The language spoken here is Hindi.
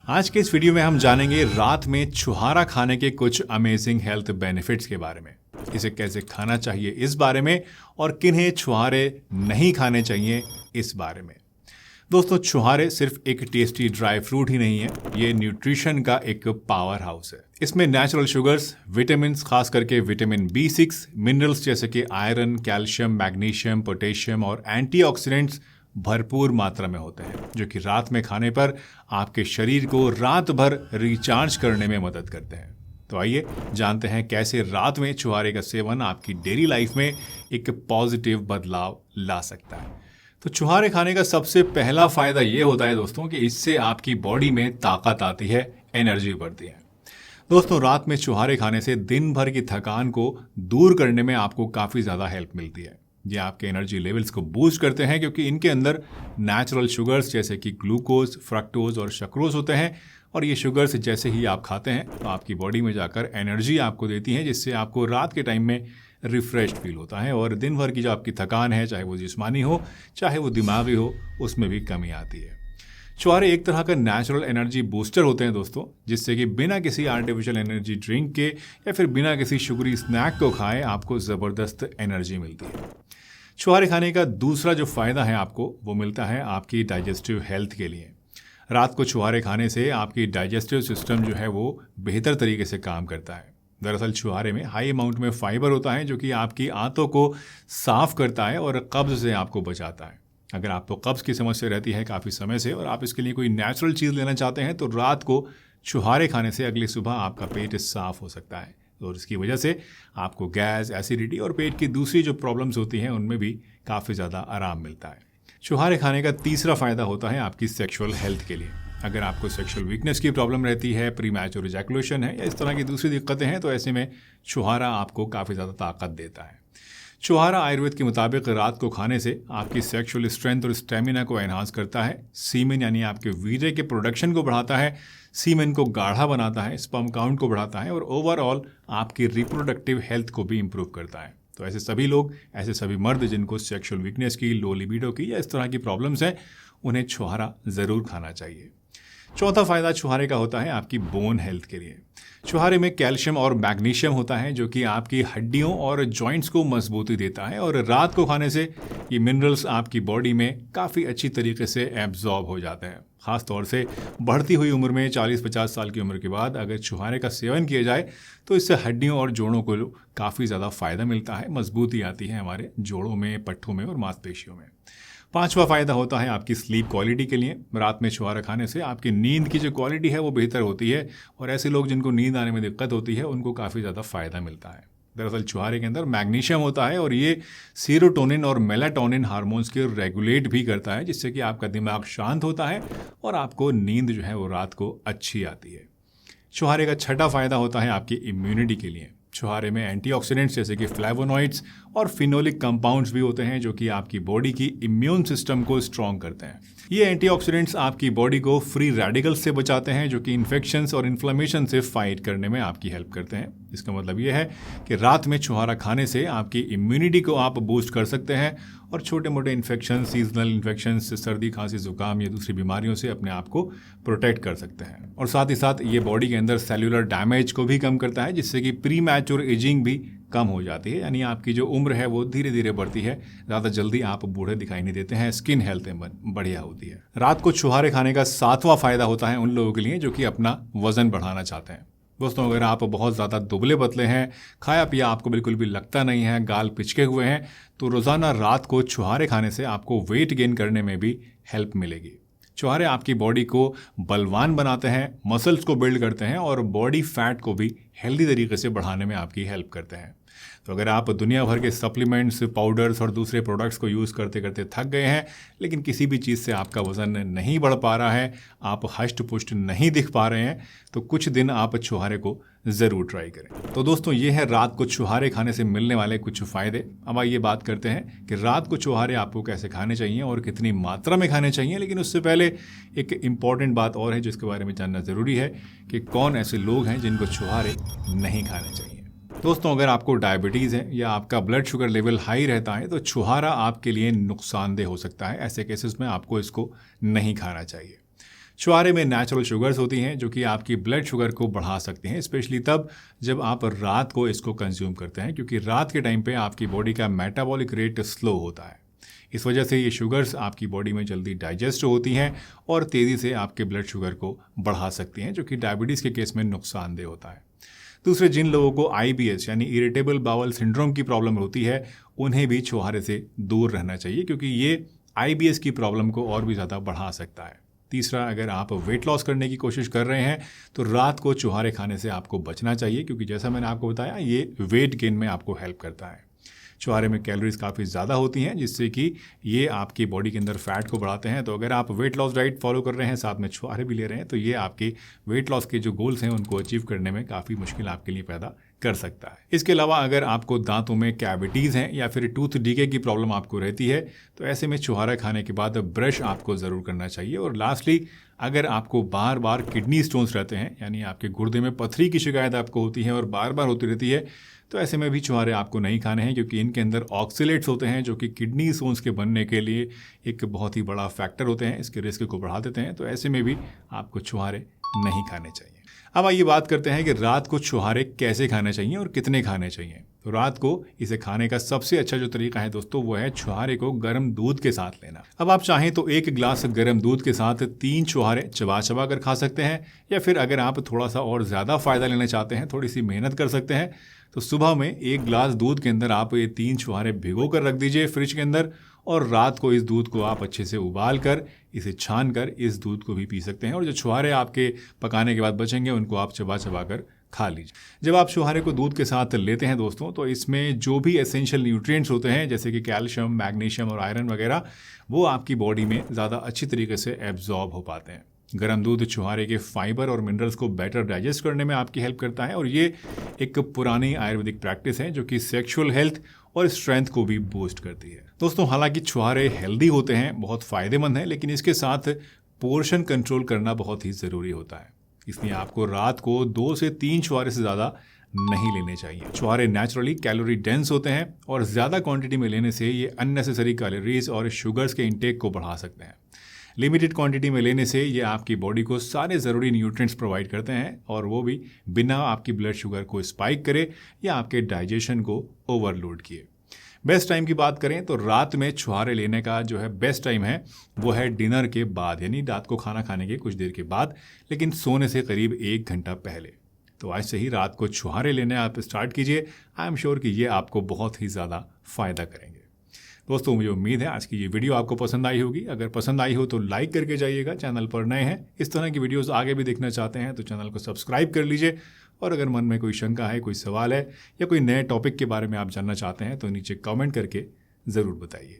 आज के इस वीडियो में हम जानेंगे रात में छुहारा खाने के कुछ अमेजिंग हेल्थ बेनिफिट्स के बारे में। इसे कैसे खाना चाहिए इस बारे में, और किन्हें छुहारे नहीं खाने चाहिए इस बारे में। दोस्तों, छुहारे सिर्फ एक टेस्टी ड्राई फ्रूट ही नहीं है, ये न्यूट्रिशन का एक पावर हाउस है। इसमें नेचुरल शुगर्स, विटामिन, खास करके विटामिन B6, मिनरल्स जैसे कि आयरन, कैल्शियम, मैग्नीशियम, पोटेशियम और एंटीऑक्सीडेंट्स भरपूर मात्रा में होते हैं, जो कि रात में खाने पर आपके शरीर को रात भर रिचार्ज करने में मदद करते हैं। तो आइए जानते हैं कैसे रात में छुहारे का सेवन आपकी डेली लाइफ में एक पॉजिटिव बदलाव ला सकता है। तो छुहारे खाने का सबसे पहला फायदा ये होता है दोस्तों कि इससे आपकी बॉडी में ताकत आती है, एनर्जी बढ़ती है। दोस्तों, रात में छुहारे खाने से दिन भर की थकान को दूर करने में आपको काफ़ी ज़्यादा हेल्प मिलती है। ये आपके एनर्जी लेवल्स को बूस्ट करते हैं, क्योंकि इनके अंदर नेचुरल शुगर्स जैसे कि ग्लूकोज, फ्रक्टोज और शक्रोज होते हैं। और ये शुगर्स जैसे ही आप खाते हैं तो आपकी बॉडी में जाकर एनर्जी आपको देती हैं, जिससे आपको रात के टाइम में रिफ्रेश्ड फील होता है और दिन भर की जो आपकी थकान है, चाहे वो जिस्मानी हो चाहे वो दिमागी हो, उसमें भी कमी आती है। छुहारे एक तरह का नेचुरल एनर्जी बूस्टर होते हैं दोस्तों, जिससे कि बिना किसी आर्टिफिशियल एनर्जी ड्रिंक के या फिर बिना किसी शुगरी स्नैक को खाएं आपको ज़बरदस्त एनर्जी मिलती है। छुहारे खाने का दूसरा जो फ़ायदा है आपको, वो मिलता है आपकी डाइजेस्टिव हेल्थ के लिए। रात को छुहारे खाने से आपकी डाइजेस्टिव सिस्टम जो है वो बेहतर तरीके से काम करता है। दरअसल छुहारे में हाई अमाउंट में फाइबर होता है, जो कि आपकी आंतों को साफ करता है और कब्ज़ से आपको बचाता है। अगर आपको कब्ज़ की समस्या रहती है काफ़ी समय से और आप इसके लिए कोई नेचुरल चीज़ लेना चाहते हैं, तो रात को छुहारे खाने से अगली सुबह आपका पेट साफ हो सकता है, और इसकी वजह से आपको गैस, एसिडिटी और पेट की दूसरी जो प्रॉब्लम्स होती हैं उनमें भी काफ़ी ज़्यादा आराम मिलता है। छुहारे खाने का तीसरा फ़ायदा होता है आपकी सेक्सुअल हेल्थ के लिए। अगर आपको सेक्सुअल वीकनेस की प्रॉब्लम रहती है, प्री मैच्योर इजैकुलेशन है या इस तरह की दूसरी दिक्कतें हैं, तो ऐसे में छुहारा आपको काफ़ी ज़्यादा ताकत देता है। छुहारा आयुर्वेद के मुताबिक रात को खाने से आपकी सेक्सुअल स्ट्रेंथ और स्टेमिना को एनहांस करता है, सीमेन यानी आपके वीर्य के प्रोडक्शन को बढ़ाता है, सीमेन को गाढ़ा बनाता है, स्पर्म काउंट को बढ़ाता है और ओवरऑल आपकी रिप्रोडक्टिव हेल्थ को भी इंप्रूव करता है। तो ऐसे सभी लोग, ऐसे सभी मर्द जिनको सेक्सुअल वीकनेस की, लो लिबिडो की या इस तरह की प्रॉब्लम्स हैं, उन्हें छुहारा ज़रूर खाना चाहिए। चौथा फायदा छुहारे का होता है आपकी बोन हेल्थ के लिए। छुहारे में कैल्शियम और मैग्नीशियम होता है, जो कि आपकी हड्डियों और जॉइंट्स को मजबूती देता है, और रात को खाने से ये मिनरल्स आपकी बॉडी में काफ़ी अच्छी तरीके से एब्जॉर्ब हो जाते हैं। ख़ास तौर से बढ़ती हुई उम्र में 40-50 साल की उम्र के बाद अगर छुहारे का सेवन किया जाए तो इससे हड्डियों और जोड़ों को काफ़ी ज़्यादा फ़ायदा मिलता है, मजबूती आती है हमारे जोड़ों में, पट्ठों में और मांसपेशियों में। पांचवा फायदा होता है आपकी स्लीप क्वालिटी के लिए। रात में छुहारा खाने से आपकी नींद की जो क्वालिटी है वो बेहतर होती है, और ऐसे लोग जिनको नींद आने में दिक्कत होती है उनको काफ़ी ज़्यादा फ़ायदा मिलता है। दरअसल छुहारे के अंदर मैग्नीशियम होता है और ये सीरोटोनिन और मेलाटोनिन हार्मोन्स के रेगुलेट भी करता है, जिससे कि आपका दिमाग शांत होता है और आपको नींद जो है वो रात को अच्छी आती है। छुहारे का छठा फायदा होता है आपकी इम्यूनिटी के लिए। छुहारे में एंटीऑक्सीडेंट्स जैसे कि फ्लेवोनॉइड्स और फिनोलिक कंपाउंड्स भी होते हैं, जो कि आपकी बॉडी की इम्यून सिस्टम को स्ट्रॉन्ग करते हैं। ये एंटीऑक्सीडेंट्स आपकी बॉडी को फ्री रेडिकल्स से बचाते हैं, जो कि इन्फेक्शंस और इन्फ्लेमेशन से फाइट करने में आपकी हेल्प करते हैं। इसका मतलब ये है कि रात में छुहारा खाने से आपकी इम्यूनिटी को आप बूस्ट कर सकते हैं और छोटे मोटे इन्फेक्शन, सीजनल इन्फेक्शन, सर्दी, खांसी, जुकाम या दूसरी बीमारियों से अपने आप को प्रोटेक्ट कर सकते हैं। और साथ ही साथ ये बॉडी के अंदर सेल्युलर डैमेज को भी कम करता है, जिससे कि प्री मैच्योर एजिंग भी कम हो जाती है, यानी आपकी जो उम्र है वो धीरे धीरे बढ़ती है, ज़्यादा जल्दी आप बूढ़े दिखाई नहीं देते हैं, स्किन हेल्थ बढ़िया होती है। रात को छुहारे खाने का सातवां फायदा होता है उन लोगों के लिए जो कि अपना वजन बढ़ाना चाहते हैं। दोस्तों, अगर आप बहुत ज़्यादा दुबले पतले हैं, खाया पिया आपको बिल्कुल भी लगता नहीं है, गाल पिचके हुए हैं, तो रोज़ाना रात को छुहारे खाने से आपको वेट गेन करने में भी हेल्प मिलेगी। छुहारे आपकी बॉडी को बलवान बनाते हैं, मसल्स को बिल्ड करते हैं और बॉडी फैट को भी हेल्दी तरीके से बढ़ाने में आपकी हेल्प करते हैं। तो अगर आप दुनिया भर के सप्लीमेंट्स, पाउडर्स और दूसरे प्रोडक्ट्स को यूज़ करते करते थक गए हैं, लेकिन किसी भी चीज़ से आपका वज़न नहीं बढ़ पा रहा है, आप हष्ट पुष्ट नहीं दिख पा रहे हैं, तो कुछ दिन आप छुहारे को ज़रूर ट्राई करें। तो दोस्तों, ये है रात को छुहारे खाने से मिलने वाले कुछ फ़ायदे। अब आइए बात करते हैं कि रात को छुहारे आपको कैसे खाने चाहिए और कितनी मात्रा में खाने चाहिए। लेकिन उससे पहले एक इम्पॉर्टेंट बात और है जिसके बारे में जानना ज़रूरी है कि कौन ऐसे लोग हैं जिनको छुहारे नहीं खाने चाहिए। दोस्तों, अगर आपको डायबिटीज़ है या आपका ब्लड शुगर लेवल हाई रहता है तो छुहारा आपके लिए नुकसानदेह हो सकता है। ऐसे केसेस में आपको इसको नहीं खाना चाहिए। छुहारे में नेचुरल शुगर्स होती हैं जो कि आपकी ब्लड शुगर को बढ़ा सकती हैं, स्पेशली तब जब आप रात को इसको कंज्यूम करते हैं, क्योंकि रात के टाइम पे आपकी बॉडी का मेटाबॉलिक रेट स्लो होता है। इस वजह से ये शुगर्स आपकी बॉडी में जल्दी डाइजेस्ट होती हैं और तेज़ी से आपके ब्लड शुगर को बढ़ा सकती हैं, जो कि डायबिटीज़ के केस में नुकसानदेह होता है। दूसरे, जिन लोगों को IBS यानी इरिटेबल बाउल सिंड्रोम की प्रॉब्लम होती है, उन्हें भी छुहारे से दूर रहना चाहिए, क्योंकि ये IBS की प्रॉब्लम को और भी ज़्यादा बढ़ा सकता है। तीसरा, अगर आप वेट लॉस करने की कोशिश कर रहे हैं तो रात को छुहारे खाने से आपको बचना चाहिए, क्योंकि जैसा मैंने आपको बताया, ये वेट गेन में आपको हेल्प करता है। छुहारे में कैलोरीज काफ़ी ज़्यादा होती हैं, जिससे कि ये आपकी बॉडी के अंदर फैट को बढ़ाते हैं। तो अगर आप वेट लॉस डाइट फॉलो कर रहे हैं, साथ में छुहारे भी ले रहे हैं, तो ये आपके वेट लॉस के जो गोल्स हैं उनको अचीव करने में काफ़ी मुश्किल आपके लिए पैदा कर सकता है। इसके अलावा अगर आपको दांतों में कैविटीज़ हैं या फिर टूथ डीके की प्रॉब्लम आपको रहती है, तो ऐसे में छुहारा खाने के बाद ब्रश आपको ज़रूर करना चाहिए। और लास्टली, अगर आपको बार बार किडनी स्टोन्स रहते हैं, यानी आपके गुर्दे में पथरी की शिकायत आपको होती है और बार बार होती रहती है, तो ऐसे में भी छुहारे आपको नहीं खाने हैं, क्योंकि इनके अंदर ऑक्सीलेट्स होते हैं जो कि किडनी स्टोन्स के बनने के लिए एक बहुत ही बड़ा फैक्टर होते हैं, इसके रिस्क को बढ़ा देते हैं। तो ऐसे में भी आपको छुहारे नहीं खाने चाहिए। अब आइए बात करते हैं कि रात को छुहारे कैसे खाने चाहिए और कितने खाने चाहिए। तो रात को इसे खाने का सबसे अच्छा जो तरीका है दोस्तों, वो है छुहारे को गर्म दूध के साथ लेना। अब आप चाहें तो 1 गिलास गर्म दूध के साथ 3 छुहारे चबा चबा कर खा सकते हैं, या फिर अगर आप थोड़ा सा और ज़्यादा फ़ायदा लेना चाहते हैं, थोड़ी सी मेहनत कर सकते हैं, तो सुबह में 1 गिलास दूध के अंदर आप ये 3 छुहारे भिगो कर रख दीजिए फ्रिज के अंदर, और रात को इस दूध को आप अच्छे से उबाल कर, इसे छान कर इस दूध को भी पी सकते हैं। और जो छुहारे आपके पकाने के बाद बचेंगे, उनको आप चबा चबा कर खा लीजिए। जब आप छुहारे को दूध के साथ लेते हैं दोस्तों, तो इसमें जो भी एसेंशियल न्यूट्रिएंट्स होते हैं, जैसे कि कैल्शियम, मैग्नीशियम और आयरन वगैरह, वो आपकी बॉडी में ज़्यादा अच्छी तरीके से एब्जॉर्ब हो पाते हैं। गर्म दूध छुहारे के फाइबर और मिनरल्स को बेटर डाइजेस्ट करने में आपकी हेल्प करता है, और ये एक पुरानी आयुर्वेदिक प्रैक्टिस है जो कि सेक्सुअल हेल्थ और स्ट्रेंथ को भी बूस्ट करती है। दोस्तों, हालांकि छुहारे हेल्दी होते हैं, बहुत फ़ायदेमंद हैं, लेकिन इसके साथ पोर्शन कंट्रोल करना बहुत ही ज़रूरी होता है। इसलिए आपको रात को 2 से 3 छुहारे से ज़्यादा नहीं लेने चाहिए। छुहारे नेचुरली कैलोरी डेंस होते हैं, और ज़्यादा क्वांटिटी में लेने से ये अननेसेसरी कैलोरीज और शुगर्स के इंटेक को बढ़ा सकते हैं। लिमिटेड क्वांटिटी में लेने से ये आपकी बॉडी को सारे ज़रूरी न्यूट्रिएंट्स प्रोवाइड करते हैं, और वो भी बिना आपकी ब्लड शुगर को स्पाइक करे या आपके डाइजेशन को ओवरलोड किए। बेस्ट टाइम की बात करें तो रात में छुहारे लेने का जो है बेस्ट टाइम है, वो है डिनर के बाद, यानी रात को खाना खाने के कुछ देर के बाद, लेकिन सोने से करीब 1 घंटा पहले। तो आज से ही रात को छुहारे लेने आप स्टार्ट कीजिए। आई एम श्योर कि ये आपको बहुत ही ज़्यादा फ़ायदा करेंगे। दोस्तों, मुझे उम्मीद है आज की ये वीडियो आपको पसंद आई होगी। अगर पसंद आई हो तो लाइक करके जाइएगा। चैनल पर नए हैं, इस तरह की वीडियोस आगे भी देखना चाहते हैं, तो चैनल को सब्सक्राइब कर लीजिए। और अगर मन में कोई शंका है, कोई सवाल है, या कोई नए टॉपिक के बारे में आप जानना चाहते हैं, तो नीचे कमेंट करके ज़रूर बताइए।